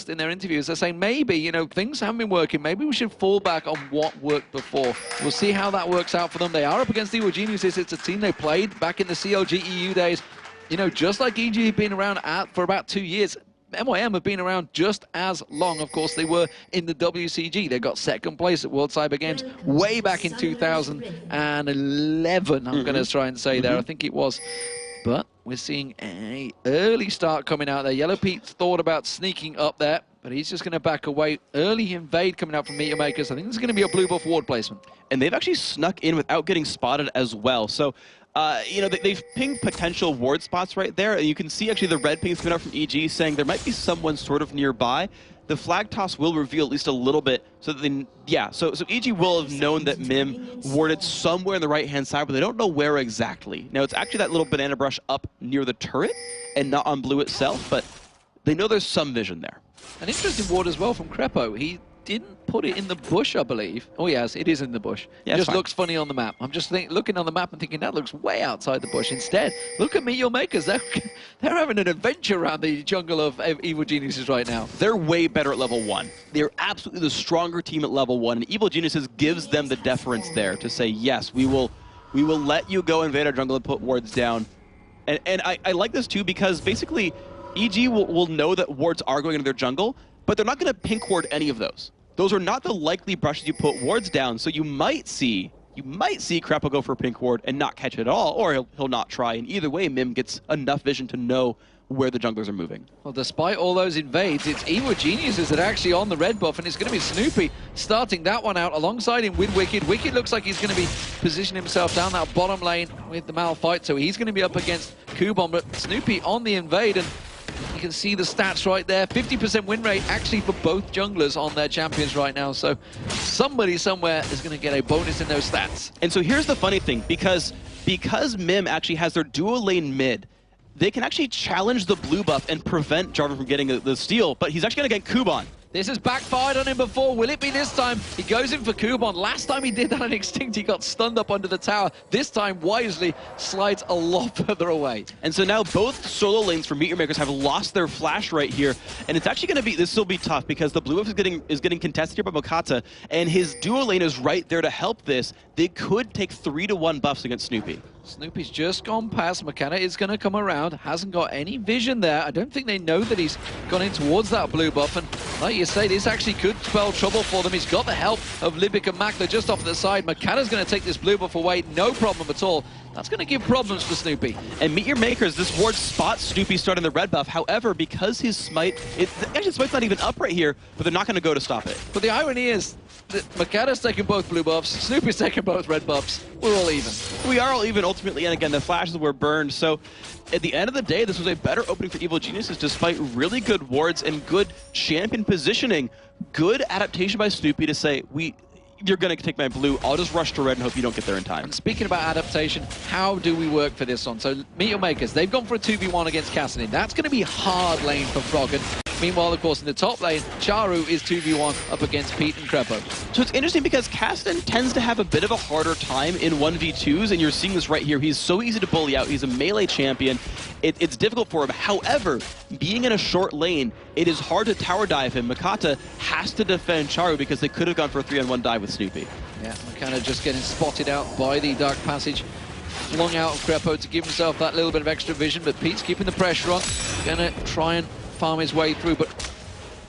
in their interviews, they're saying maybe, you know, things haven't been working. Maybe we should fall back on what worked before. We'll see how that works out for them. They are up against Evil Geniuses. It's a team they played back in the CLG EU days. You know, just like EG have been around for about 2 years, MYM have been around just as long. Of course, they were in the WCG. They got second place at World Cyber Games way back in 2011, I'm going to try and say there. I think it was. But we're seeing an early start coming out there. Yellow Pete thought about sneaking up there, but he's just going to back away. Early invade coming out from MeetYourMakers. I think this is going to be a blue buff ward placement. And they've actually snuck in without getting spotted as well. So, you know, they've pinged potential ward spots right there. And you can see actually the red pings coming out from EG saying there might be someone sort of nearby. The flag toss will reveal at least a little bit. So then, yeah, so EG will have known that Mim warded somewhere on the right-hand side, but they don't know where exactly. Now, it's actually that little banana brush up near the turret and not on blue itself, but they know there's some vision there. An interesting ward as well from Crepo. He didn't put it in the bush, I believe. Oh, yes, it is in the bush. Yeah, it just looks funny on the map. I'm just looking on the map and thinking that looks way outside the bush. Instead, look at MeetYourMakers. They're having an adventure around the jungle of Evil Geniuses right now. They're way better at level 1. They're absolutely the stronger team at level 1, and Evil Geniuses gives them the deference there to say, yes, we will let you go invade our jungle and put wards down. And I like this too because basically EG will know that wards are going into their jungle, but they're not going to pink ward any of those. Those are not the likely brushes you put wards down, so you might see Crepo go for a pink ward and not catch it at all, or he'll not try. And either way, Mim gets enough vision to know where the junglers are moving. Well, despite all those invades, it's Evil Geniuses that are actually on the red buff, and it's going to be Snoopy starting that one out alongside him with Wicked. Wicked looks like he's going to be positioning himself down that bottom lane with the Malphite, so he's going to be up against Kubon, but Snoopy on the invade, and you can see the stats right there. 50% win rate actually for both junglers on their champions right now. So somebody somewhere is going to get a bonus in those stats. And so here's the funny thing. Because Mim actually has their dual lane mid, they can actually challenge the blue buff and prevent Jarvan from getting the steal. But he's actually going to get Kubon. This has backfired on him before. Will it be this time? He goes in for Kubon. Last time he did that on Extinct, he got stunned up under the tower. This time, wisely, slides a lot further away. And so now both solo lanes for MeetYourMakers have lost their flash right here. And it's actually going to be, this will be tough because the blue buff is getting contested here by Mokata, and his duo lane is right there to help this. They could take 3-1 buffs against Snoopy. Snoopy's just gone past. McKenna is going to come around. Hasn't got any vision there. I don't think they know that he's gone in towards that blue buff. And like you say, this actually could spell trouble for them. He's got the help of Libic and Mac. They're just off to the side. McKenna's going to take this blue buff away. No problem at all. That's going to give problems for Snoopy. And MeetYourMakers, this ward spots Snoopy starting the red buff. However, because his smite, actually smite's not even up right here, but they're not going to go to stop it. But the irony is that McKenna's taking both blue buffs, Snoopy's taking both red buffs. We're all even. We are all even ultimately, and again, the flashes were burned. So at the end of the day, this was a better opening for Evil Geniuses despite really good wards and good champion positioning. Good adaptation by Snoopy to say, you're going to take my blue, I'll just rush to red and hope you don't get there in time. And speaking about adaptation, how do we work for this one? So MeetYourMakers, they've gone for a 2v1 against Cassidy. That's going to be hard lane for Froggen. Meanwhile, of course, in the top lane, Charu is 2v1 up against Pete and Crepo. So it's interesting because Cassidy tends to have a bit of a harder time in 1v2s, and you're seeing this right here. He's so easy to bully out. He's a melee champion. It's difficult for him. However, being in a short lane, it is hard to tower dive him. Mokata has to defend Charu because they could have gone for a 3-on-1 dive with Snoopy. Yeah, kind of just getting spotted out by the Dark Passage. Flung out of Crepo to give himself that little bit of extra vision, but Pete's keeping the pressure on. Gonna try and farm his way through, but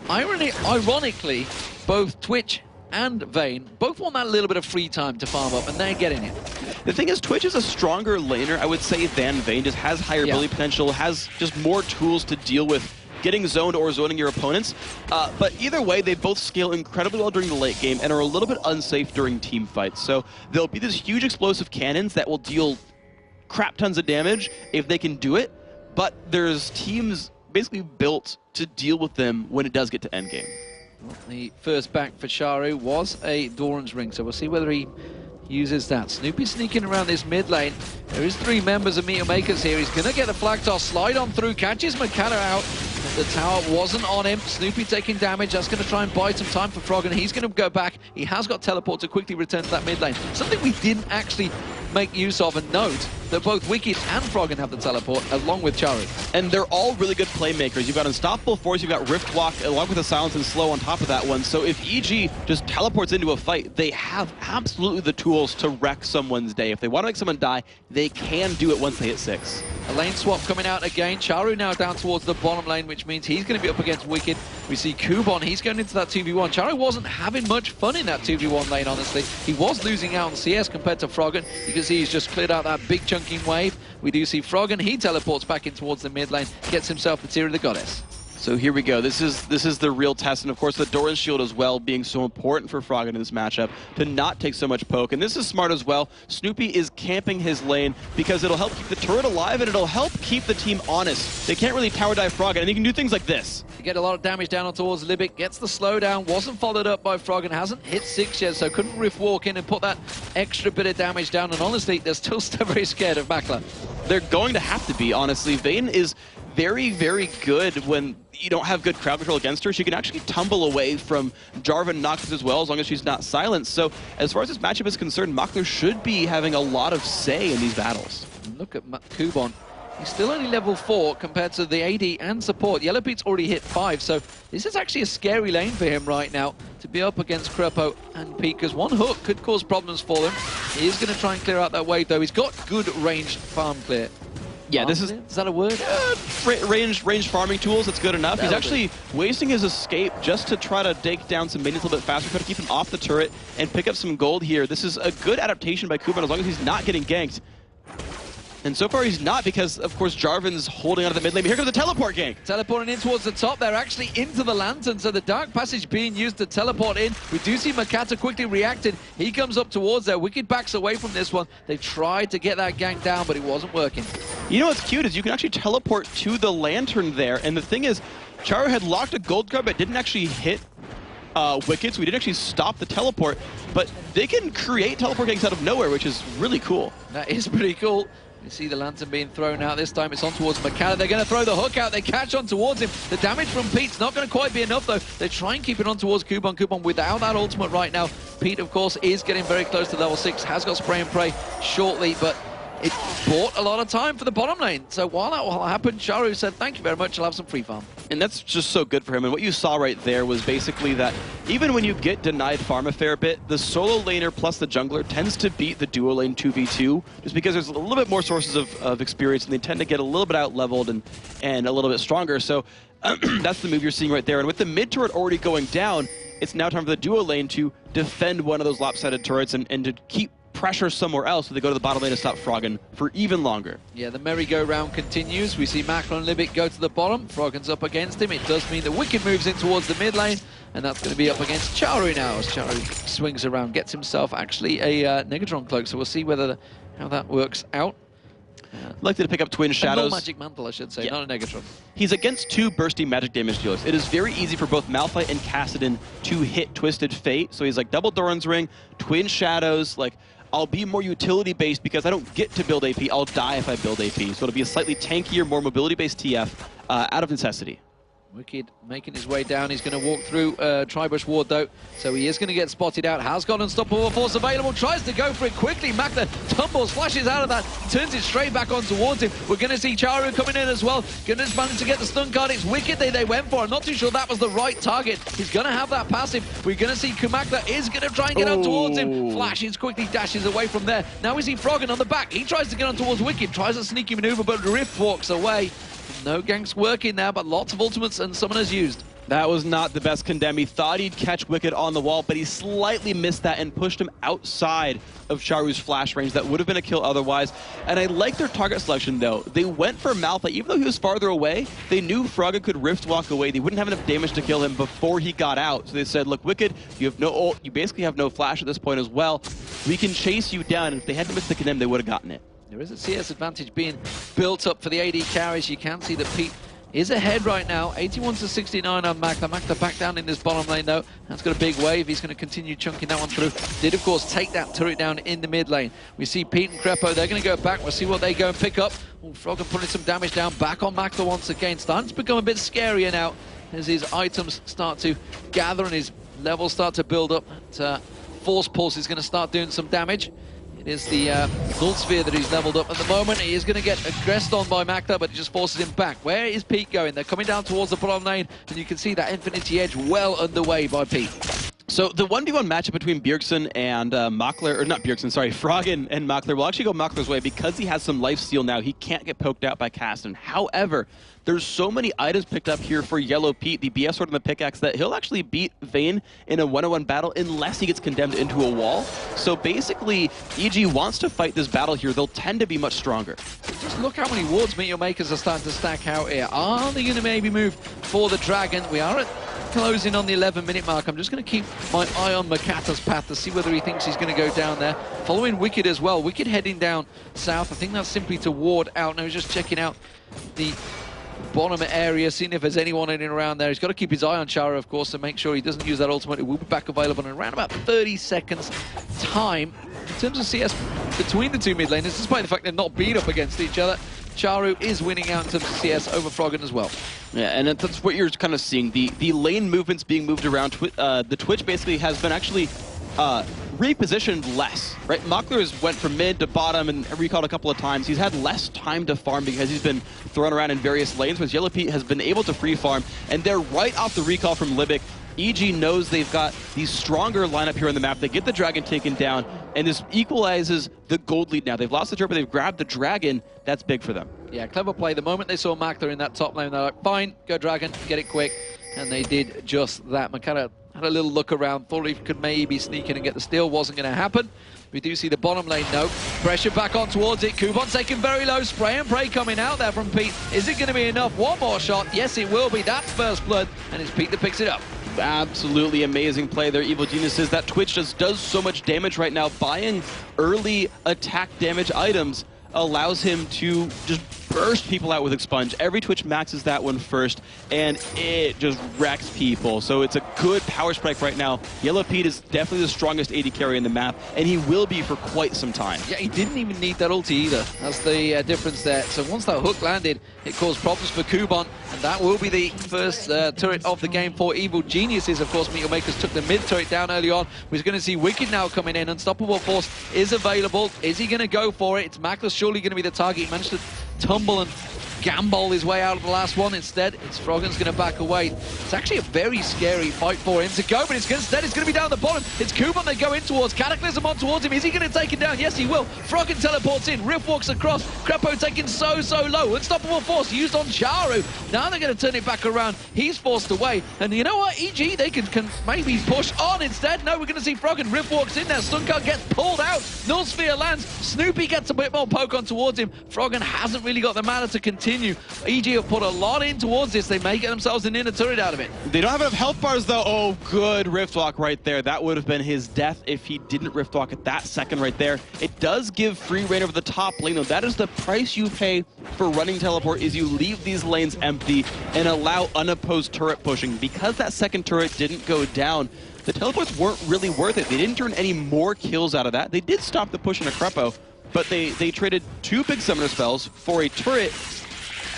ironically, both Twitch and Vayne both want that little bit of free time to farm up, and they're getting it. The thing is, Twitch is a stronger laner, I would say, than Vayne. Just has higher ability potential, has just more tools to deal with getting zoned or zoning your opponents. But either way, they both scale incredibly well during the late game and are a little bit unsafe during team fights. So there'll be these huge explosive cannons that will deal crap tons of damage if they can do it, but there's teams basically built to deal with them when it does get to endgame. Well, the first back for Charu was a Doran's Ring, so we'll see whether he uses that. Snoopy sneaking around this mid lane. There is 3 members of MeetYourMakers here. He's going to get the flag toss, slide on through, catches McKenna out. The tower wasn't on him. Snoopy taking damage. That's going to try and buy some time for Froggen. He's going to go back. He has got teleport to quickly return to that mid lane. Something we didn't actually make use of and note that both Wicked and Froggen have the teleport, along with Charu. And they're all really good playmakers. You've got Unstoppable Force, you've got Rift Walk, along with the Silence and Slow on top of that one. So if EG just teleports into a fight, they have absolutely the tools to wreck someone's day. If they want to make someone die, they can do it once they hit 6. A lane swap coming out again. Charu now down towards the bottom lane, which means he's going to be up against Wicked. We see Kubon, he's going into that 2v1. Charu wasn't having much fun in that 2v1 lane, honestly. He was losing out on CS compared to Froggen. You can see he's just cleared out that big chunking wave. We do see Froggen, he teleports back in towards the mid lane, gets himself the Tear of the Goddess. So here we go. This is the real test, and of course the Doran's Shield as well being so important for Froggen in this matchup to not take so much poke. And this is smart as well. Snoopy is camping his lane because it'll help keep the turret alive and it'll help keep the team honest. They can't really tower dive Froggen, and he can do things like this. You get a lot of damage down towards Libic, gets the slowdown, wasn't followed up by Froggen, hasn't hit 6 yet, so couldn't Rift Walk in and put that extra bit of damage down. And honestly, they're still very scared of Makler. They're going to have to be, honestly. Vayne is very, very good when you don't have good crowd control against her. She can actually tumble away from Jarvan Noctis as well, as long as she's not silenced. So as far as this matchup is concerned, Makler should be having a lot of say in these battles. Look at Kubon. He's still only level 4 compared to the AD and support. Yellowbeat's already hit 5, so this is actually a scary lane for him right now to be up against Krepo and Pete, because one hook could cause problems for them. He is going to try and clear out that wave, though. He's got good ranged farm clear. Yeah, this is that a word? Range farming tools, that's good enough. He's actually wasting his escape just to try to take down some minions a little bit faster, try to keep him off the turret and pick up some gold here. This is a good adaptation by Kubon as long as he's not getting ganked. And so far he's not, because of course Jarvan's holding onto the mid lane. Here comes the teleport gank. Teleporting in towards the top. They're actually into the lantern, so the dark passage being used to teleport in. We do see Makata quickly reacted. He comes up towards there. Wicked backs away from this one. They tried to get that gank down, but it wasn't working. You know what's cute is you can actually teleport to the lantern there, and the thing is, Charu had locked a gold card but didn't actually hit Wicked, so we didn't actually stop the teleport, but they can create teleport ganks out of nowhere, which is really cool. That is pretty cool. You see the lantern being thrown out. This time it's on towards Makata. They're going to throw the hook out. They catch on towards him. The damage from Pete's not going to quite be enough, though. They try and keep it on towards Kubon. Kubon without that ultimate right now. Pete, of course, is getting very close to level 6. Has got spray and pray shortly, but it bought a lot of time for the bottom lane. So while that all happened, Charu said, thank you very much, I'll have some free farm. And that's just so good for him. And what you saw right there was basically that even when you get denied farm a fair bit, the solo laner plus the jungler tends to beat the duo lane 2v2, just because there's a little bit more sources of experience, and they tend to get a little bit out-leveled and a little bit stronger. So that's the move you're seeing right there. And with the mid turret already going down, it's now time for the duo lane to defend one of those lopsided turrets and to keep pressure somewhere else, so they go to the bottom lane to stop Froggen for even longer. Yeah, the merry-go-round continues. We see Makler and Libic go to the bottom. Froggen's up against him. It does mean that Wicked moves in towards the mid lane, and that's going to be up against Charu now, as Charu swings around, gets himself actually a Negatron cloak, so we'll see how that works out. Likely to pick up Twin Shadows. A magic mantle, I should say, yeah. Not a Negatron. He's against 2 bursty magic damage dealers. It is very easy for both Malphite and Kassadin to hit Twisted Fate, so he's like double Doran's Ring, Twin Shadows, like I'll be more utility-based because I don't get to build AP. I'll die if I build AP. So it'll be a slightly tankier, more mobility-based TF out of necessity. Wicked making his way down. He's going to walk through Tribush Ward, though. So he is going to get spotted out. Has got Unstoppable Force available. Tries to go for it quickly. Makler tumbles, flashes out of that. Turns it straight back on towards him. We're going to see Charu coming in as well. Going to manage to get the stun card. It's Wicked they went for. I'm not too sure that was the right target. He's going to have that passive. We're going to see Kumakler is going to try and get on towards him. Flashes, quickly dashes away from there. Now we see Froggen on the back. He tries to get on towards Wicked. Tries a sneaky maneuver, but Rift walks away. No ganks working now, but lots of ultimates and summoners used. That was not the best condemn. He thought he'd catch Wicked on the wall, but he slightly missed that and pushed him outside of Charu's flash range. That would have been a kill otherwise. And I like their target selection, though. They went for Malphite. Even though he was farther away, they knew Froggen could Rift Walk away. They wouldn't have enough damage to kill him before he got out. So they said, look, Wicked, you have no ult. You basically have no flash at this point as well. We can chase you down. And if they hadn't missed the condemn, they would have gotten it. There is a CS advantage being built up for the AD carries. You can see that Pete is ahead right now. 81 to 69 on Makler. Makler back down in this bottom lane, though. That's got a big wave. He's going to continue chunking that one through. Did, of course, take that turret down in the mid lane. We see Pete and Krepo. They're going to go back. We'll see what they go and pick up. Oh, Froggen putting some damage down. Back on Makler once again. Starting to become a bit scarier now as his items start to gather and his levels start to build up. Force Pulse is going to start doing some damage. It is the Gold Sphere that he's leveled up at the moment. He is going to get aggressed on by Makta, but it just forces him back. Where is Pete going? They're coming down towards the bottom lane, and you can see that Infinity Edge well underway by Pete. So the 1v1 matchup between Bjergsen and Makler, or not Bjergsen, sorry, Frog and Makler will actually go Makler's way because he has some lifesteal now. He can't get poked out by Kasten. However, there's so many items picked up here for Yellow Pete, the BF Sword and the Pickaxe, that he'll actually beat Vayne in a 1-on-1 battle unless he gets condemned into a wall. So basically, EG wants to fight this battle here. They'll tend to be much stronger. Just look how many wards MeetYourMakers are starting to stack out here. Are they going to maybe move for the Dragon? We are at closing on the 11-minute mark. I'm just going to keep my eye on Makata's path to see whether he thinks he's going to go down there. Following Wicked as well. Wicked heading down south. I think that's simply to ward out. Now he's just checking out the bottom area, seeing if there's anyone in and around there. He's got to keep his eye on Chara, of course, to make sure he doesn't use that ultimate. It will be back available in around about 30 seconds time. In terms of CS between the two mid laners, despite the fact they've not been up against each other, Charu is winning out in terms of CS over Froggen as well. Yeah, and that's what you're kind of seeing. The lane movements being moved around. The Twitch basically has been actually repositioned less, right? Makler has went from mid to bottom and recalled a couple of times. He's had less time to farm because he's been thrown around in various lanes, whereas Yellow Pete has been able to free farm, and they're right off the recall from Libic. EG knows they've got the stronger lineup here on the map. They get the Dragon taken down, and this equalizes the gold lead now. They've lost the turret, but they've grabbed the Dragon. That's big for them. Yeah, clever play. The moment they saw Makta in that top lane, they're like, fine, go Dragon, get it quick. And they did just that. Makata had a little look around, thought he could maybe sneak in and get the steal. Wasn't going to happen. We do see the bottom lane, no. Pressure back on towards it. Kuban taken very low. Spray and pray coming out there from Pete. Is it going to be enough? One more shot. Yes, it will be. That's first blood. And it's Pete that picks it up. Absolutely amazing play there, Evil Geniuses. That Twitch just does so much damage right now. Buying early attack damage items allows him to just burst people out with Expunge. Every Twitch maxes that one first, and it just wrecks people. So it's a good power spike right now. Yellow Pete is definitely the strongest AD carry in the map, and he will be for quite some time. Yeah, he didn't even need that ulti either. That's the difference there. So once that hook landed, it caused problems for Kuban, and that will be the first turret of the game for Evil Geniuses. Of course, MeetYourMakers took the mid turret down early on. We're going to see Wicked now coming in. Unstoppable Force is available. Is he going to go for it? It's Makler surely going to be the target. He managed to tumble and gamble his way out of the last one. Instead, it's Froggen's going to back away. It's actually a very scary fight for him to go, but instead it's going to be down the bottom. It's Kuban they go in towards. Cataclysm on towards him. Is he going to take it down? Yes, he will. Froggen teleports in. Rift walks across. Crepo taken so low. Unstoppable Force used on Charu. Now they're going to turn it back around. He's forced away. And you know what? EG, they can maybe push on instead. No, we're going to see Froggen. Rift walks in there. Stunkar gets pulled out. Null Sphere lands. Snoopy gets a bit more poke on towards him. Froggen hasn't really got the mana to continue. EG have put a lot in towards this. They may get themselves an inner turret out of it. They don't have enough health bars, though. Oh, good Rift Walk right there. That would have been his death if he didn't Rift Walk at that second right there. It does give free reign over the top lane, though. That is the price you pay for running teleport, is you leave these lanes empty and allow unopposed turret pushing. Because that second turret didn't go down, the teleports weren't really worth it. They didn't turn any more kills out of that. They did stop the push in a Crepo, but they traded 2 big summoner spells for a turret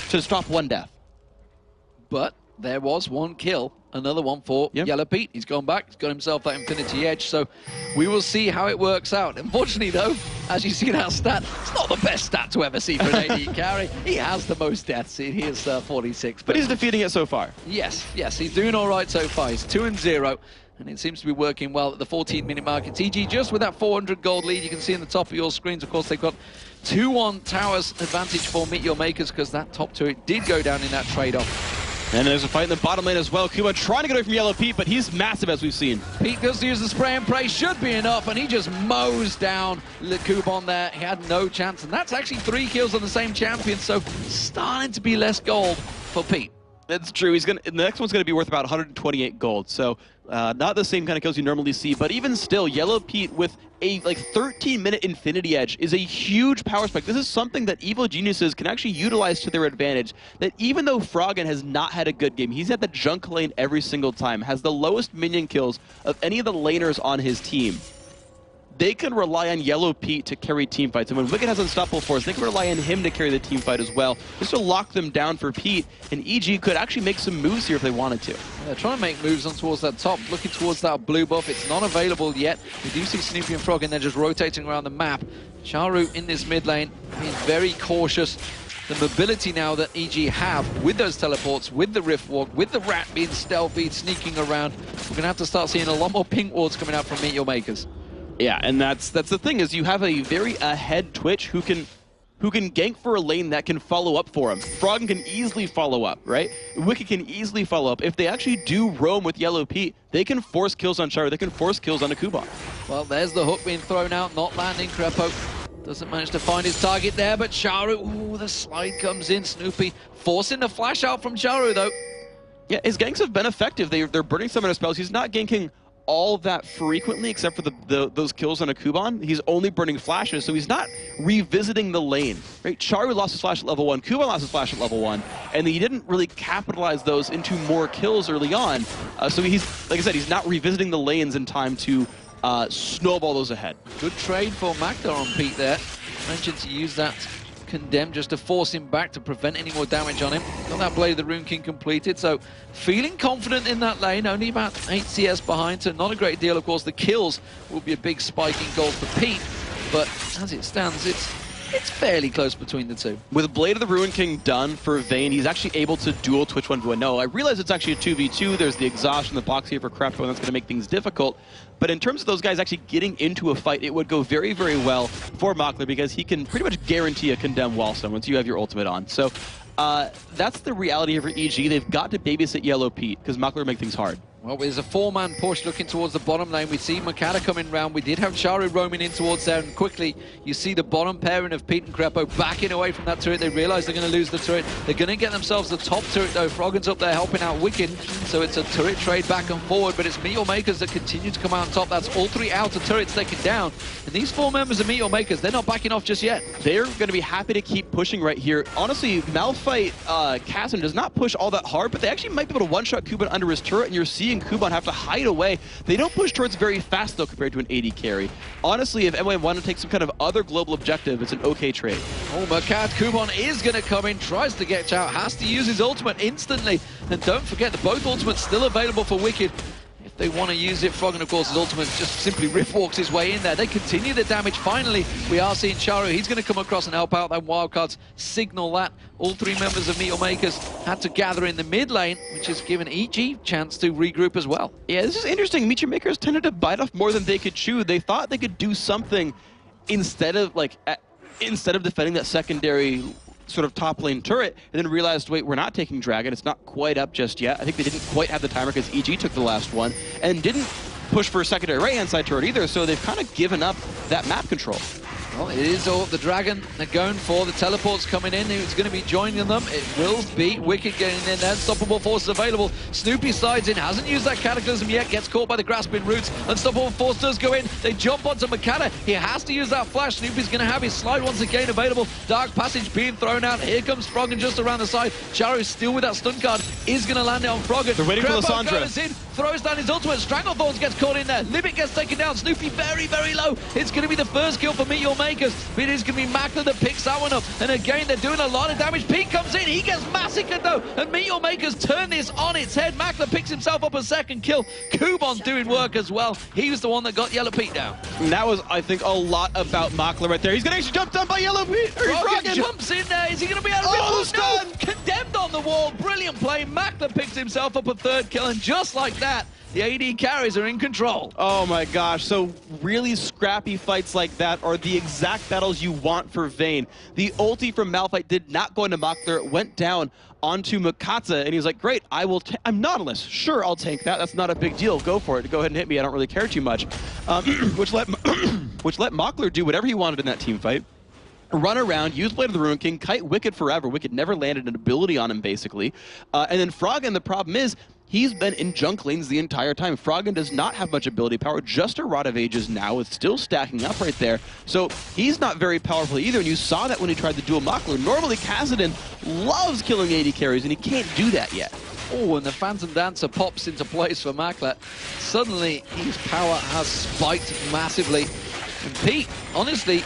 to stop 1 death. But there was 1 kill, another one for Yellow Pete. He's gone back, he's got himself that Infinity Edge, so we will see how it works out. Unfortunately though, as you see that stat, it's not the best stat to ever see for an AD carry. He has the most deaths, he is 46. But he's defeating it so far. Yes, he's doing all right so far. He's 2-0. And it seems to be working well at the 14-minute mark. It's EG just with that 400 gold lead. You can see in the top of your screens, of course, they've got 2-1 towers advantage for MeetYourMakers because that top turret did go down in that trade-off. And there's a fight in the bottom lane as well. Kuban trying to get away from Yellow Pete, but he's massive as we've seen. Pete does use the spray and pray, should be enough, and he just mows down Kuban there. He had no chance, and that's actually 3 kills on the same champion, so starting to be less gold for Pete. That's true. The next one's going to be worth about 128 gold. So not the same kind of kills you normally see, but even still, Yellow Pete with a 13-minute Infinity Edge is a huge power spike. This is something that Evil Geniuses can actually utilize to their advantage. That even though Froggen has not had a good game, he's had the junk lane every single time, has the lowest minion kills of any of the laners on his team. they can rely on Yellow Pete to carry team fights. And when Wicked has Unstoppable Force, they can rely on him to carry the team fight as well, just to lock them down for Pete. And EG could actually make some moves here if they wanted to. They're trying to make moves on towards that top, looking towards that blue buff. It's not available yet. We do see Snoopy and Frog, and they're just rotating around the map. Charu in this mid lane being very cautious. The mobility now that EG have with those teleports, with the Rift Walk, with the Rat being stealthy, sneaking around, we're going to have to start seeing a lot more pink wards coming out from MeetYourMakers. Yeah, and that's the thing, is you have a very ahead Twitch who can gank for a lane that can follow up for him. Frog can easily follow up, right? Wicked can easily follow up. If they actually do roam with Yellow Pete, they can force kills on Charu, they can force kills on a Kuban. Well, there's the hook being thrown out, not landing. Crepo doesn't manage to find his target there, but Charu, ooh, the slide comes in. Snoopy forcing the flash out from Charu, though. Yeah, his ganks have been effective. They're burning some of his spells. He's not ganking all that frequently, except for those kills on a Kuban. He's only burning flashes, so he's not revisiting the lane. Right? Charu lost his flash at level 1, Kuban lost his flash at level 1, and he didn't really capitalize those into more kills early on. So he's, like I said, he's not revisiting the lanes in time to snowball those ahead. Good trade for Magda on Pete there. Mentioned to use that Condemn just to force him back to prevent any more damage on him. Got that Blade of the Rune King completed, so feeling confident in that lane. Only about 8 CS behind, so not a great deal. Of course, the kills will be a big spike in gold for Pete, but as it stands, it's fairly close between the two. With Blade of the Ruin King done for Vayne, he's actually able to duel Twitch 1v1. No, I realize it's actually a 2v2. There's the exhaust in the box here for Crepo, and that's going to make things difficult. But in terms of those guys actually getting into a fight, it would go very, very well for Makler because he can pretty much guarantee a Condemn wallstone once you have your ultimate on. So that's the reality for EG. They've got to babysit Yellow Pete because Makler make things hard. Well, there's a 4-man push looking towards the bottom lane. We see Makata coming round. We did have Charu roaming in towards there, and quickly you see the bottom pairing of Pete and Crepo backing away from that turret. They realize they're going to lose the turret. They're going to get themselves the top turret, though. Froggen's up there helping out Wicked, so it's a turret trade back and forward, but it's MeetYourMakers that continue to come out on top. That's all 3 outer turrets taken down, and these 4 members of MeetYourMakers, they're not backing off just yet. They're going to be happy to keep pushing right here. Honestly, Malphite Chasm does not push all that hard, but they actually might be able to one-shot Kuban under his turret, and you're seeing Kuban have to hide away. They don't push turrets very fast, though, compared to an AD carry. Honestly, if MY wanted to take some kind of other global objective, it's an okay trade. Oh, Makat Kuban is going to come in, tries to get out, has to use his ultimate instantly. And don't forget that both ultimates still available for Wicked. If they want to use it, Froggen, of course, his ultimate just simply rift walks his way in there. They continue the damage. Finally, we are seeing Charu. He's going to come across and help out. Then wildcards signal that. All 3 members of MeetYourMakers had to gather in the mid lane, which has given EG a chance to regroup as well. Yeah, this is interesting. MeetYourMakers tended to bite off more than they could chew. They thought they could do something instead of defending that secondary sort of top lane turret, and then realized, wait, we're not taking Dragon. It's not quite up just yet. I think they didn't quite have the timer because EG took the last one, and didn't push for a secondary right-hand side turret either, so they've kind of given up that map control. Well, it is all the Dragon they're going for. The teleport's coming in. Who's going to be joining them? It will be Wicked getting in there. Unstoppable Force is available. Snoopy slides in. Hasn't used that Cataclysm yet. Gets caught by the Grasping Roots. Unstoppable Force does go in. They jump onto Makata. He has to use that flash. Snoopy's going to have his slide once again available. Dark Passage being thrown out. Here comes Froggen just around the side. Charu still with that stun card. Is going to land it on Froggen. They're waiting for Lissandra. Goes in, throws down his ultimate. Stranglethorns gets caught in there. Limit gets taken down. Snoopy very, very low. It's going to be the first kill for MeetYourMakers. But it is going to be Makler that picks that one up. And again, they're doing a lot of damage. Pete comes in. He gets massacred, though. And MeetYourMakers turn this on its head. Makler picks himself up a second kill. Kuban doing work as well. He was the one that got Yellow Pete down. And that was, I think, a lot about Makler right there. He's going to actually jump down by Yellow Pete. Froggen jumps in there. Is he going to be able to rip? Oh, no! Condemned on the wall. Brilliant play. Makler picks himself up a 3rd kill. And just like that, the AD carries are in control. Oh my gosh, so really scrappy fights like that are the exact battles you want for Vayne. The ulti from Malphite did not go into Makler, it went down onto Makata, and he was like, great, I'm Nautilus. Sure, I'll take that. That's not a big deal. Go for it. Go ahead and hit me. I don't really care too much. Which let Makler do whatever he wanted in that team fight. Run around, use Blade of the Ruin King, kite Wicked forever. Wicked never landed an ability on him, basically. And then Froggen, the problem is, he's been in junk lanes the entire time. Froggen does not have much ability power, just a Rod of Ages now. It's still stacking up right there. So he's not very powerful either, and you saw that when he tried to duel Makler. Normally, Kassadin loves killing AD carries, and he can't do that yet. Oh, and the Phantom Dancer pops into place for Makler. Suddenly, his power has spiked massively. And Pete, honestly,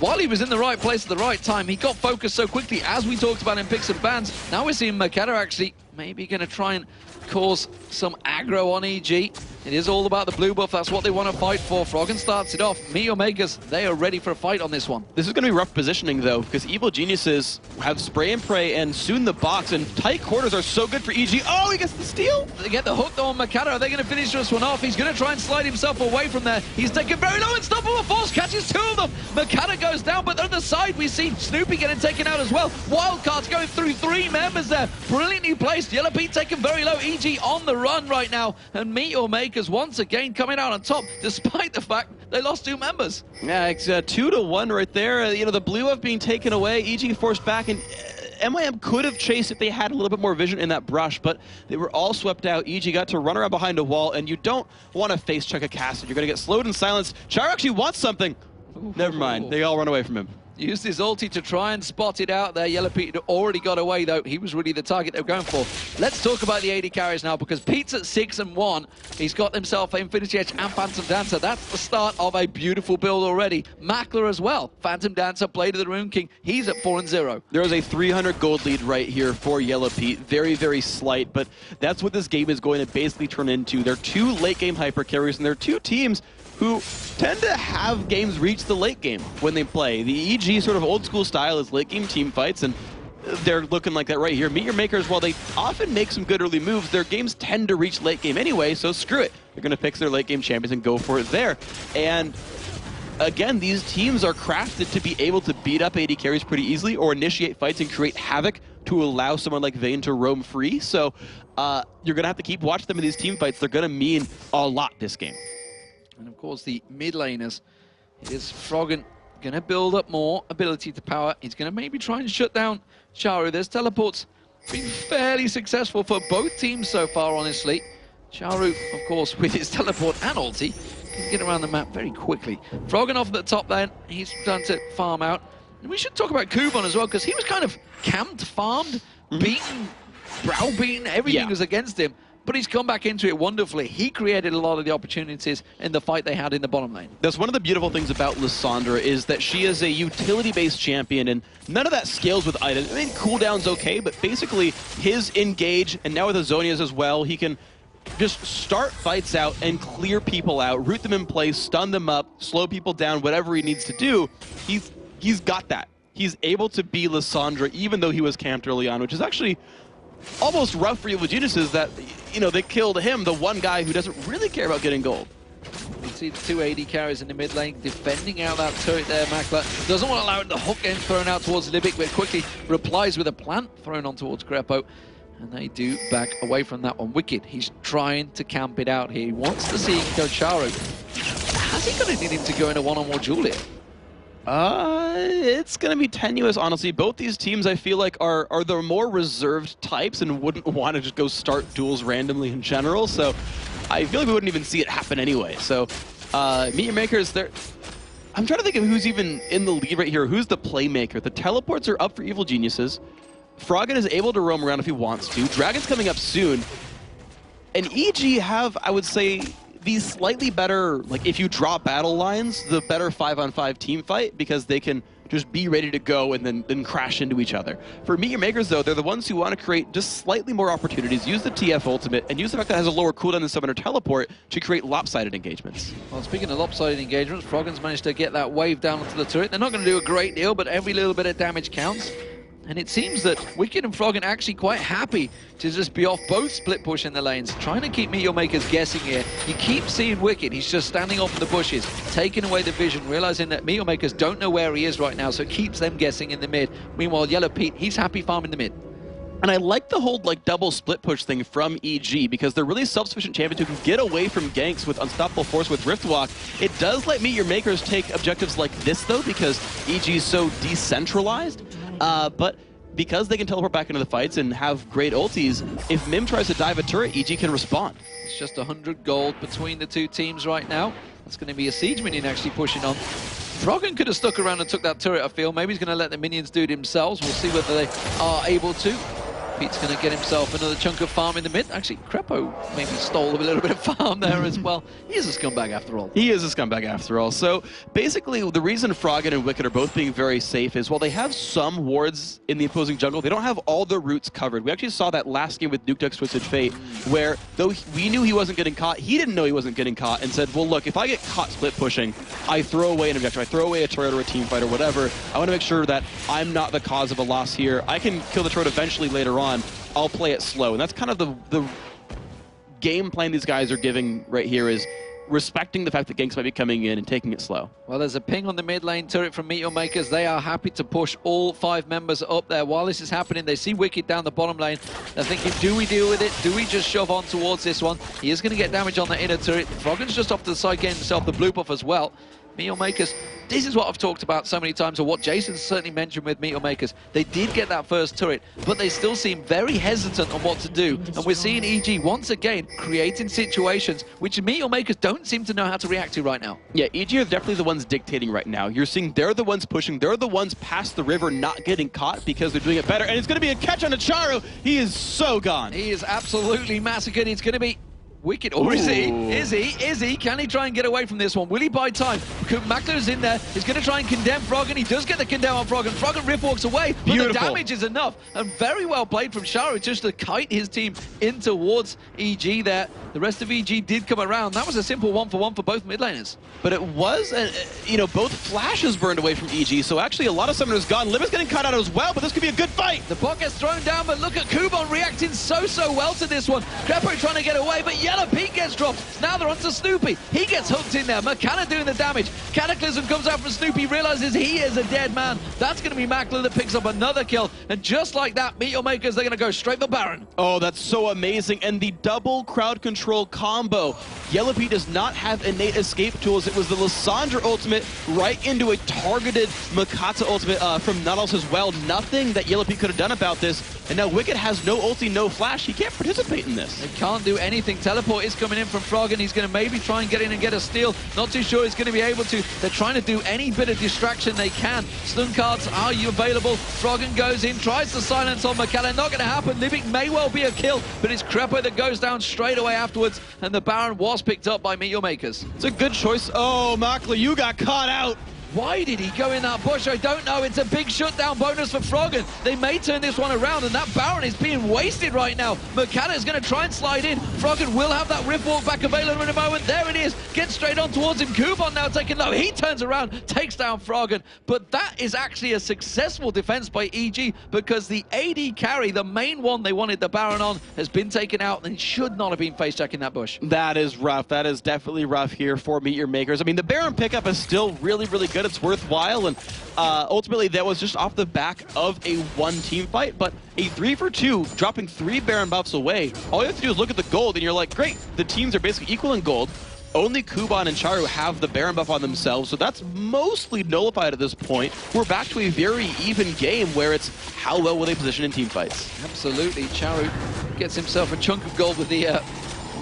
while he was in the right place at the right time, he got focused so quickly, as we talked about in picks and bans. Now we're seeing Makeda actually maybe going to try and cause some aggro on EG. It is all about the blue buff. That's what they want to fight for. Froggen starts it off. MeetYourMakers, they are ready for a fight on this one. This is going to be rough positioning, though, because Evil Geniuses have spray and pray and soon the box, and tight quarters are so good for EG. Oh, he gets the steal! They get the hook, though, on Makeda. Are they going to finish this one off? He's going to try and slide himself away from there. He's taken very low. Unstoppable force catches two of them. Makeda goes down, but on the side, we see Snoopy getting taken out as well. Wildcard's going through three members there. Brilliantly placed. Yellow Pete taken very low. EG on the run right now. And MeetYourMakers once again coming out on top, despite the fact they lost two members. Yeah, it's 2-1 right there. You know, the blue buff being taken away, EG forced back, and MIM could have chased if they had a little bit more vision in that brush, but they were all swept out. EG got to run around behind a wall, and you don't want to face check a cast. You're going to get slowed and silenced. Char actually wants something. Ooh. Never mind. They all run away from him. Used his ulti to try and spot it out there. Yellow Pete had already got away, though. He was really the target they were going for. Let's talk about the AD carries now, because Pete's at 6-1. He's got himself Infinity Edge and Phantom Dancer. That's the start of a beautiful build already. Mackler as well. Phantom Dancer, Blade of the Rune King. He's at 4-0. There is a 300 gold lead right here for Yellow Pete. Very, very slight, but that's what this game is going to basically turn into. They're two late-game hyper carriers, and they're two teams who tend to have games reach the late game when they play. The EG sort of old school style is late game team fights, and they're looking like that right here. MeetYourMakers, while they often make some good early moves, their games tend to reach late game anyway, so screw it. They're going to pick their late game champions and go for it there. And again, these teams are crafted to be able to beat up AD carries pretty easily or initiate fights and create havoc to allow someone like Vayne to roam free. So you're going to have to keep watching them in these team fights. They're going to mean a lot this game. And of course, the mid laners, is Froggen going to build up more ability to power. He's going to maybe try and shut down Charu. There's teleports been fairly successful for both teams so far, honestly. Charu, of course, with his teleport and ulti, can get around the map very quickly. Froggen off at the top then. He's trying to farm out. And we should talk about Kuban as well, because he was kind of camped, farmed, beaten, browbeaten. Everything was against him. But he's come back into it wonderfully. He created a lot of the opportunities in the fight they had in the bottom lane. That's one of the beautiful things about Lissandra, is that she is a utility-based champion, and none of that scales with items. I mean, cooldown's okay, but basically his engage, and now with Azonia's as well, he can just start fights out and clear people out, root them in place, stun them up, slow people down, whatever he needs to do. He's got that. He's able to be Lissandra, even though he was camped early on, which is actually almost rough for Evil Geniuses that, you know, they killed him, the one guy who doesn't really care about getting gold. You see the two AD carries in the mid lane, defending out that turret there. Mackler doesn't want to allow the hook getting thrown out towards Libic, but quickly replies with a plant thrown on towards Greppo. And they do back away from that one. Wicked, he's trying to camp it out here. He wants to see go Charu. Has he going to need him to go in a one-on-one duel here? It's going to be tenuous, honestly. Both these teams, I feel like, are the more reserved types and wouldn't want to just go start duels randomly in general. So I feel like we wouldn't even see it happen anyway. So MeetYourMakers, I'm trying to think of who's even in the lead right here. Who's the playmaker? The teleports are up for Evil Geniuses. Froggen is able to roam around if he wants to. Dragon's coming up soon. And EG have, I would say, these slightly better, like if you draw battle lines, the better 5-on-5 team fight, because they can just be ready to go and then crash into each other. For MeetYourMakers, though, they're the ones who want to create just slightly more opportunities, use the TF ultimate, and use the fact that it has a lower cooldown than Summoner Teleport to create lopsided engagements. Well, speaking of lopsided engagements, Froggen's managed to get that wave down onto the turret. They're not going to do a great deal, but every little bit of damage counts. And it seems that Wicked and Froggen actually quite happy to just be off both split push in the lanes, trying to keep MeetYourMakers guessing here. You keep seeing Wicked, he's just standing off in the bushes, taking away the vision, realizing that MeetYourMakers don't know where he is right now, so it keeps them guessing in the mid. Meanwhile, Yellow Pete, he's happy farming the mid. And I like the whole double split push thing from EG, because they're really self-sufficient champions who can get away from ganks with Unstoppable Force with Riftwalk. It does let MeetYourMakers take objectives like this, though, because EG is so decentralized. But because they can teleport back into the fights and have great ultis, if Mim tries to dive a turret, EG can respond. It's just 100 gold between the two teams right now. That's going to be a siege minion actually pushing on. Froggen could have stuck around and took that turret, I feel. Maybe he's going to let the minions do it themselves. We'll see whether they are able to. Pete's going to get himself another chunk of farm in the mid. Actually, Crepo maybe stole a little bit of farm there as well. He is a scumbag after all. He is a scumbag after all. So basically, the reason Froggen and Wicked are both being very safe is while they have some wards in the opposing jungle, they don't have all their routes covered. We actually saw that last game with Nuke Duck's Twisted Fate, where though we knew he wasn't getting caught, he didn't know he wasn't getting caught and said, well, look, if I get caught split pushing, I throw away an objective, I throw away a turret or a team fight or whatever. I want to make sure that I'm not the cause of a loss here. I can kill the turret eventually later on. I'll play it slow. And that's kind of the game plan these guys are giving right here, is respecting the fact that ganks might be coming in and taking it slow. Well, there's a ping on the mid lane turret from MeetYourMakers. They are happy to push all 5 members up there. While this is happening, they see Wicked down the bottom lane. They're thinking, do we deal with it? Do we just shove on towards this one? He is going to get damage on the inner turret. Froggen's just off to the side getting himself the blue buff as well. MeetYourMakers, this is what I've talked about so many times, or what Jason's certainly mentioned with MeetYourMakers. They did get that first turret, but they still seem very hesitant on what to do. And we're seeing EG once again creating situations which MeetYourMakers don't seem to know how to react to right now. Yeah, EG are definitely the ones dictating right now. You're seeing they're the ones pushing. They're the ones past the river not getting caught because they're doing it better. And it's going to be a catch on Acharu. He is so gone. He is absolutely massacred. It's going to be Wicked, or is he? Is he? Can he try and get away from this one? Will he buy time? Makler's in there. He's going to try and condemn Froggen. He does get the condemn on Froggen. Froggen Rift walks away, but the damage is enough. And very well played from Sharu just to kite his team in towards EG there. The rest of EG did come around. That was a simple 1-for-1 for both mid laners. But it was, you know, both flashes burned away from EG, so actually a lot of summoners gone. Limit's getting cut out as well, but this could be a good fight. The bot gets thrown down, but look at Kubon reacting so well to this one. Crepo trying to get away, but Yellow Pete gets dropped. Now they're onto Snoopy. He gets hooked in there. Makana doing the damage. Cataclysm comes out from Snoopy, realizes he is a dead man. That's going to be Makler that picks up another kill. And just like that, MeetYourMakers, they're going to go straight for Baron. Oh, that's so amazing. And the double crowd control combo. Yellow Pete does not have innate escape tools. It was the Lissandra ultimate right into a targeted Makata ultimate from Nuttles as well. Nothing that Yellow Pete could have done about this. And now Wicked has no ulti, no flash. He can't participate in this. They can't do anything. Teleport is coming in from Froggen. He's going to maybe try and get in and get a steal. Not too sure he's going to be able to. They're trying to do any bit of distraction they can. Stun cards are you available. Froggen goes in, tries to silence on Makala. Not going to happen. Living may well be a kill, but it's Crepo that goes down straight away afterwards. And the Baron was picked up by MeetYourMakers. It's a good choice. Oh, Makler, you got caught out. Why did he go in that bush? I don't know. It's a big shutdown bonus for Froggen. They may turn this one around, and that Baron is being wasted right now. Makana is going to try and slide in. Froggen will have that Rift Walk back available in a moment. There it is. Gets straight on towards him. Kubon now taking low. He turns around, takes down Froggen. But that is actually a successful defense by EG, because the AD carry, the main one they wanted the Baron on, has been taken out and should not have been face checking that bush. That is rough. That is definitely rough here for MeetYourMakers. I mean, the Baron pickup is still really good. It's worthwhile, and ultimately that was just off the back of a one-team fight, but a 3-for-2, dropping 3 Baron buffs away. All you have to do is look at the gold, and you're like, great, the teams are basically equal in gold. Only Kubon and Charu have the Baron buff on themselves, so that's mostly nullified at this point. We're back to a very even game where it's how well will they position in team fights. Absolutely. Charu gets himself a chunk of gold with the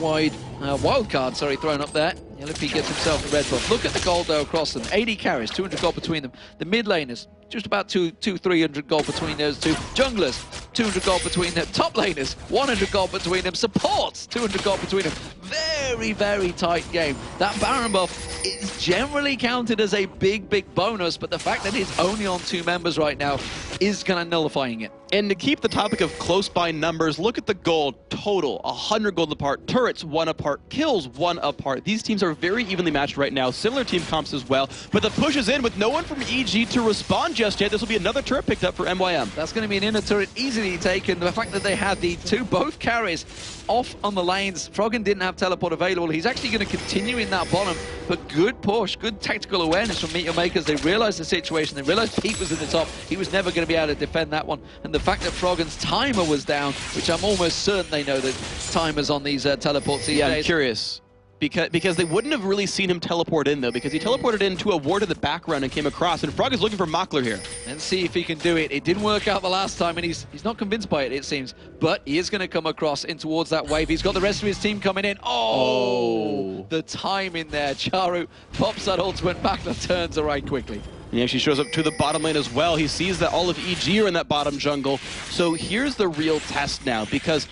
wild card, thrown up there. Yellow Pete gets himself a red buff. Look at the gold though across them. 80 carries, 200 gold between them. The mid laners, just about 300 gold between those two. Junglers, 200 gold between them. Top laners, 100 gold between them. Supports, 200 gold between them. Very tight game. That Baron buff is generally counted as a big bonus, but the fact that it's only on 2 members right now is kind of nullifying it. And to keep the topic of close by numbers, look at the gold total, 100 gold apart, turrets 1 apart, kills 1 apart. These teams are very evenly matched right now, similar team comps as well, but the push is in with no one from EG to respond just yet. This will be another turret picked up for MYM. That's going to be an inner turret easily taken. The fact that they had the both carries off on the lanes. Froggen didn't have teleport available. He's actually going to continue in that bottom, but good push, good tactical awareness from MeetYourMakers. They realized the situation. They realized Pete was in the top. He was never going to be able to defend that one. And the fact that Froggen's timer was down, which I'm almost certain they know that timers on these teleports these days. I'm curious. Because they wouldn't have really seen him teleport in, though, because he teleported into a ward in the background and came across, and Frog is looking for Makler here. And see if he can do it. It didn't work out the last time, and he's not convinced by it, it seems. But he is going to come across in towards that wave. He's got the rest of his team coming in. Oh! The time in there. Charu pops that ultimate, Makler turns around quickly. And he actually shows up to the bottom lane as well. He sees that all of EG are in that bottom jungle. So here's the real test now, because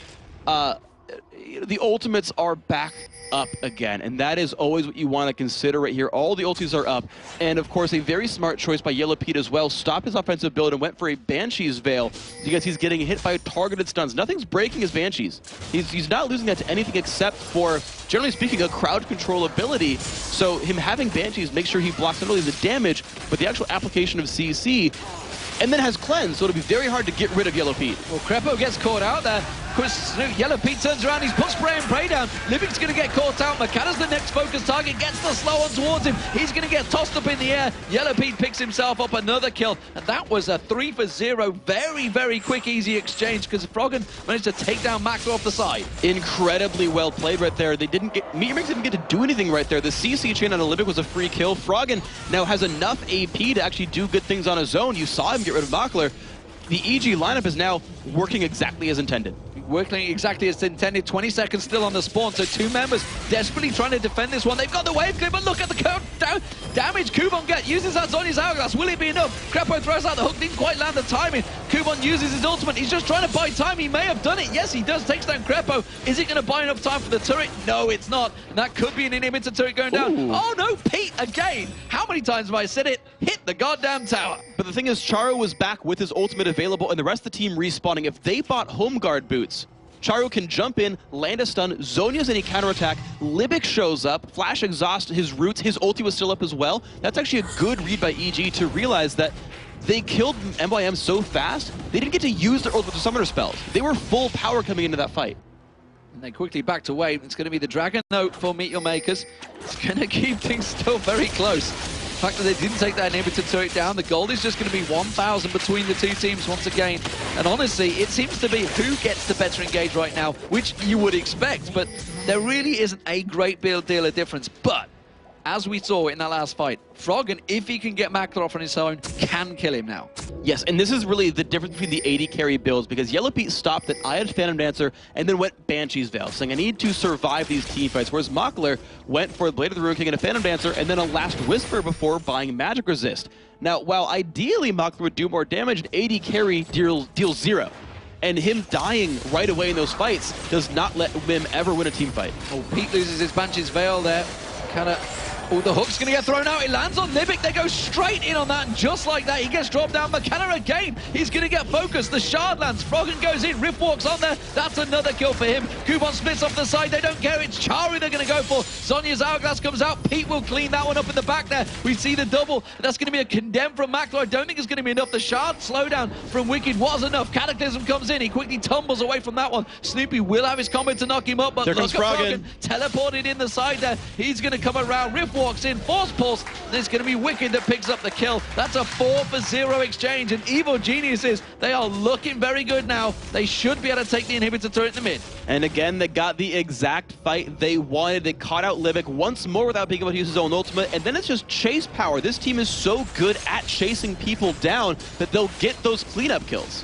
the ultimates are back up again, and that is always what you want to consider right here. All the ultis are up, and of course a very smart choice by YellowPete as well. Stopped his offensive build and went for a Banshee's Veil because he's getting hit by targeted stuns. Nothing's breaking his Banshees. He's not losing that to anything except for, generally speaking, a crowd control ability. So him having Banshees makes sure he blocks not only the damage, but the actual application of CC, and then has Cleanse, so it'll be very hard to get rid of YellowPete. Well, Crepo gets caught out there. Of course, YellowPete turns around, he's put Spray and Pray down. Livic's going to get caught out. Makana's the next focus target, gets the slow on towards him. He's going to get tossed up in the air. YellowPete picks himself up another kill, and that was a 3 for 0. Very, very quick, easy exchange, because Froggen managed to take down Macro off the side. Incredibly well played right there. They didn't get, MeetYourMakers didn't get to do anything right there. The CC chain on Livic was a free kill. Froggen now has enough AP to actually do good things on his own. You saw him get rid of Makler. The EG lineup is now working exactly as intended. Working exactly as intended. 20 seconds still on the spawn, so two members desperately trying to defend this one. They've got the wave clip, but look at the damage Kubon uses that Zhonya's Hourglass. Will it be enough? Crepo throws out the hook, didn't quite land the timing. Kubon uses his ultimate. He's just trying to buy time. He may have done it. Yes, he does. Takes down Crepo. Is it going to buy enough time for the turret? No, it's not. And that could be an inhibitor turret going down. Ooh. Oh no, Pete again. How many times have I said it? Hit the goddamn tower. But the thing is, Charo was back with his ultimate available, and the rest of the team respawning. If they bought home guard boots, Charo can jump in, land a stun, Zhonya's any counterattack, Libic shows up, flash exhaust his roots, his ulti was still up as well. That's actually a good read by EG to realize that they killed MYM so fast, they didn't get to use their ultimate summoner spells. They were full power coming into that fight. And they quickly backed away. It's going to be the Dragon Note for MeetYourMakers. It's going to keep things still very close. The fact that they didn't take that inhibitor turret down, the gold is just going to be 1,000 between the two teams once again. And honestly, it seems to be who gets the better engage right now, which you would expect, but there really isn't a great deal of difference. But as we saw in that last fight, Froggen, if he can get Makler off on his own, can kill him now. Yes, and this is really the difference between the AD carry builds, because YellowPete stopped at I had Phantom Dancer and then went Banshee's Veil, saying I need to survive these team fights, whereas Makler went for the Blade of the Ruin King and a Phantom Dancer and then a Last Whisper before buying Magic Resist. Now, while ideally Makler would do more damage, an AD carry deals 0. And him dying right away in those fights does not let him ever win a team fight. Oh, Pete loses his Banshee's Veil there. Oh, the hook's going to get thrown out. It lands on Libic. They go straight in on that, and just like that, he gets dropped down. Makana again. He's going to get focused. The shard lands. Froggen goes in. Rift walks on there. That's another kill for him. Kubon splits off the side. They don't care. It's Charo they're going to go for. Zhonya's Hourglass comes out. Pete will clean that one up in the back there. We see the double. That's going to be a condemn from Makler. I don't think it's going to be enough. The shard slowdown from Wicked was enough. Cataclysm comes in. He quickly tumbles away from that one. Snoopy will have his combo to knock him up, but there look comes at Froggen. Teleported in the side there. He's going to come around. Rift walks in. Force pulse. There's going to be Wicked that picks up the kill. That's a 4 for 0 exchange, and Evil Geniuses, they are looking very good now. They should be able to take the inhibitor turret in the mid. And again, they got the exact fight they wanted. They caught out Libic once more without being able to use his own ultimate, and then it's just chase power. This team is so good at chasing people down that they'll get those cleanup kills.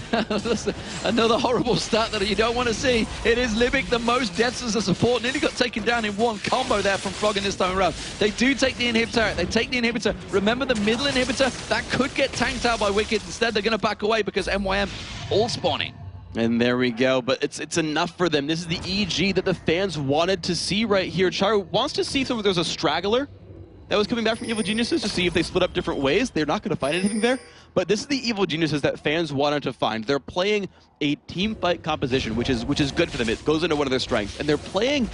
That's another horrible stat that you don't want to see. It is Libic, the most deaths as a support. Nearly got taken down in one combo there from Froggen this time around. They do take the inhibitor. They take the inhibitor. Remember the middle inhibitor? That could get tanked out by Wicked. Instead, they're going to back away because MYM all spawning. And there we go, but it's enough for them. This is the EG that the fans wanted to see right here. Charo wants to see if there's a straggler that was coming back from Evil Geniuses to see if they split up different ways. They're not going to find anything there. But this is the Evil Geniuses that fans wanted to find. They're playing a team fight composition, which is good for them. It goes into one of their strengths. And they're playing,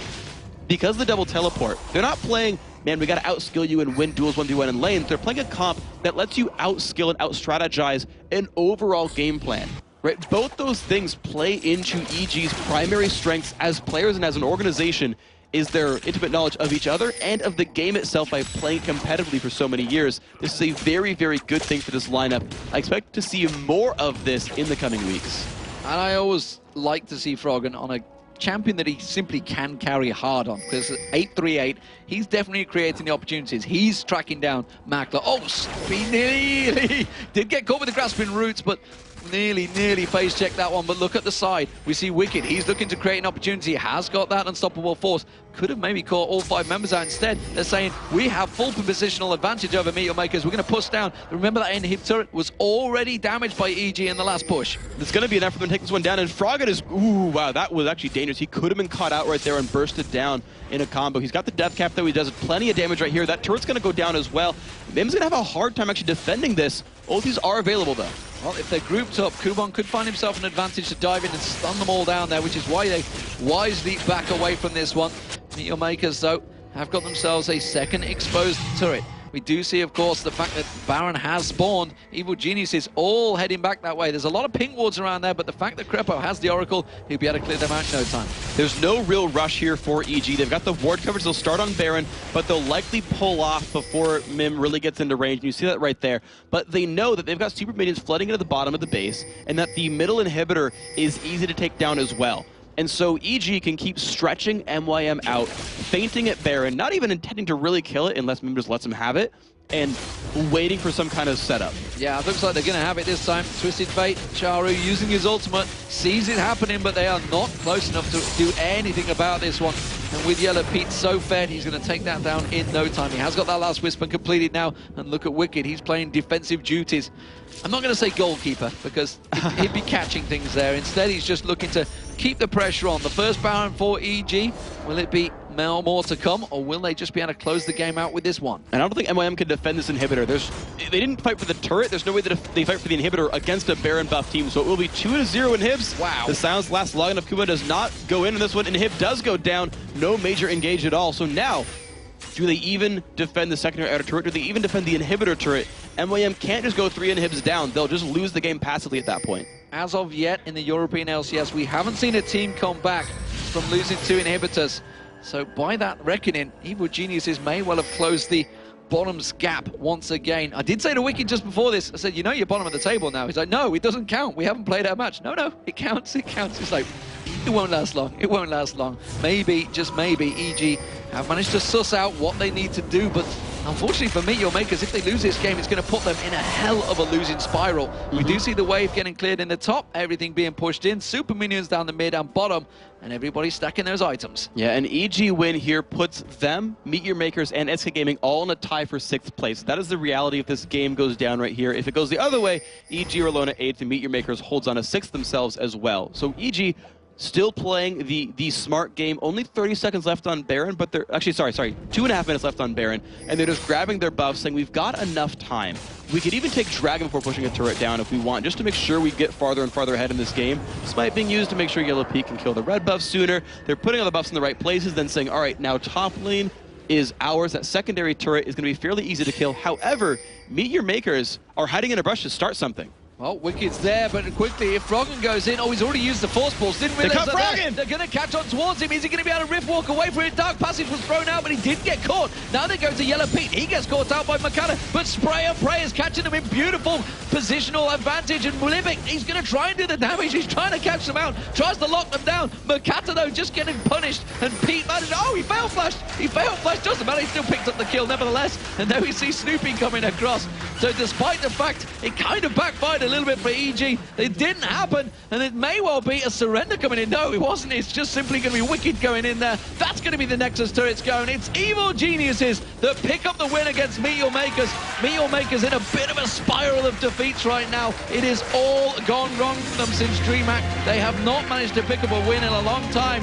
because of the double teleport, they're not playing, man, we got to outskill you and win duels 1v1 in lanes. They're playing a comp that lets you outskill and outstrategize an overall game plan. Right? Both those things play into EG's primary strengths as players and as an organization, is their intimate knowledge of each other and of the game itself by playing competitively for so many years. This is a very, very good thing for this lineup. I expect to see more of this in the coming weeks. And I always like to see Froggen on a champion that he simply can carry hard on, because at 838, he's definitely creating the opportunities. He's tracking down Makler. Oh, he nearly did get caught with the grasping roots, but nearly face checked that one, but look at the side. We see Wicked. He's looking to create an opportunity. He has got that unstoppable force. Could have maybe caught all 5 members out instead. They're saying, we have full positional advantage over MeetYourMakers. We're going to push down. Remember that inhib turret was already damaged by EG in the last push. It's going to be an effort to take this one down, and Froggen is, ooh, wow, that was actually dangerous. He could have been caught out right there and bursted down in a combo. He's got the death cap, though. He does plenty of damage right here. That turret's going to go down as well. Mim's going to have a hard time actually defending this. Ultis are available, though. Well, if they're grouped up, Kubon could find himself an advantage to dive in and stun them all down there, which is why they wisely back away from this one. MeetYourMakers, though, have got themselves a second exposed turret. We do see, of course, the fact that Baron has spawned. Evil Geniuses all heading back that way. There's a lot of pink wards around there, but the fact that Crepo has the Oracle, he'll be able to clear them out in no time. There's no real rush here for EG. They've got the ward coverage. They'll start on Baron, but they'll likely pull off before Mim really gets into range. And you see that right there. But they know that they've got super minions flooding into the bottom of the base, and that the middle inhibitor is easy to take down as well. And so EG can keep stretching MYM out, feinting at Baron, not even intending to really kill it unless Mim just lets him have it, and waiting for some kind of setup. Yeah, it looks like they're going to have it this time. Twisted Fate, Charu using his ultimate, sees it happening, but they are not close enough to do anything about this one. And with Yellow Pete so fed, he's going to take that down in no time. He has got that last Whisper completed now, and look at Wicked. He's playing defensive duties. I'm not going to say goalkeeper, because he'd be catching things there. Instead, he's just looking to keep the pressure on. The first Baron for EG, will it be more to come, or will they just be able to close the game out with this one? And I don't think MYM can defend this inhibitor. They didn't fight for the turret. There's no way that they fight for the inhibitor against a Baron buff team, so it will be 2-0 inhibs. Wow. The silence lasts long enough. Kuba does not go in this one. Inhib does go down. No major engage at all. So now, do they even defend the secondary outer turret? Do they even defend the inhibitor turret? MYM can't just go 3 inhibs down. They'll just lose the game passively at that point. As of yet, in the European LCS, we haven't seen a team come back from losing 2 inhibitors. So by that reckoning, Evil Geniuses may well have closed the bottom's gap once again. I did say to Wicked just before this, I said, you know you're bottom of the table now. He's like, no, it doesn't count. We haven't played our match. No, it counts, it counts. It's like, it won't last long. It won't last long. Maybe, just maybe, EG have managed to suss out what they need to do, but unfortunately for MeetYourMakers, if they lose this game, it's going to put them in a hell of a losing spiral. We do see the wave getting cleared in the top, everything being pushed in, super minions down the mid and bottom, and everybody stacking those items. Yeah, an EG win here puts them, MeetYourMakers, and SK Gaming all in a tie for 6th place. That is the reality if this game goes down right here. If it goes the other way, EG or Alona 8th, and MeetYourMakers holds on a 6th themselves as well. So EG still playing the smart game. Only 30 seconds left on Baron, but they're actually, sorry, 2.5 minutes left on Baron, and they're just grabbing their buffs, saying we've got enough time. We could even take Dragon before pushing a turret down if we want, just to make sure we get farther and farther ahead in this game. This might be used to make sure Yellow Peak can kill the red buff sooner. They're putting all the buffs in the right places, then saying, all right, now top lane is ours. That secondary turret is going to be fairly easy to kill. However, MeetYourMakers are hiding in a brush to start something. Well, Wicked's there, but quickly, if Froggen goes in, oh, he's already used the Force Pulse. Didn't realize that they're going to catch on towards him. Is he going to be able to rift walk away from it? Dark Passage was thrown out, but he did get caught. Now they go to Yellow Pete. He gets caught out by Makata, but Spray and Pray is catching him in beautiful positional advantage. And Livik, he's going to try and do the damage. He's trying to catch them out, tries to lock them down. Makata, though, just getting punished. And Pete managed, oh, he failed flashed. He failed flashed. Doesn't matter, he still picked up the kill nevertheless. And there we see Snoopy coming across. So despite the fact it kind of backfired a little bit for EG, it didn't happen, and it may well be a surrender coming in. No, it wasn't. It's just simply going to be Wicked going in there. That's going to be the Nexus turrets going. It's Evil Geniuses that pick up the win against MeetYourMakers. MeetYourMakers in a bit of a spiral of defeats right now. It is all gone wrong for them since DreamHack. They have not managed to pick up a win in a long time.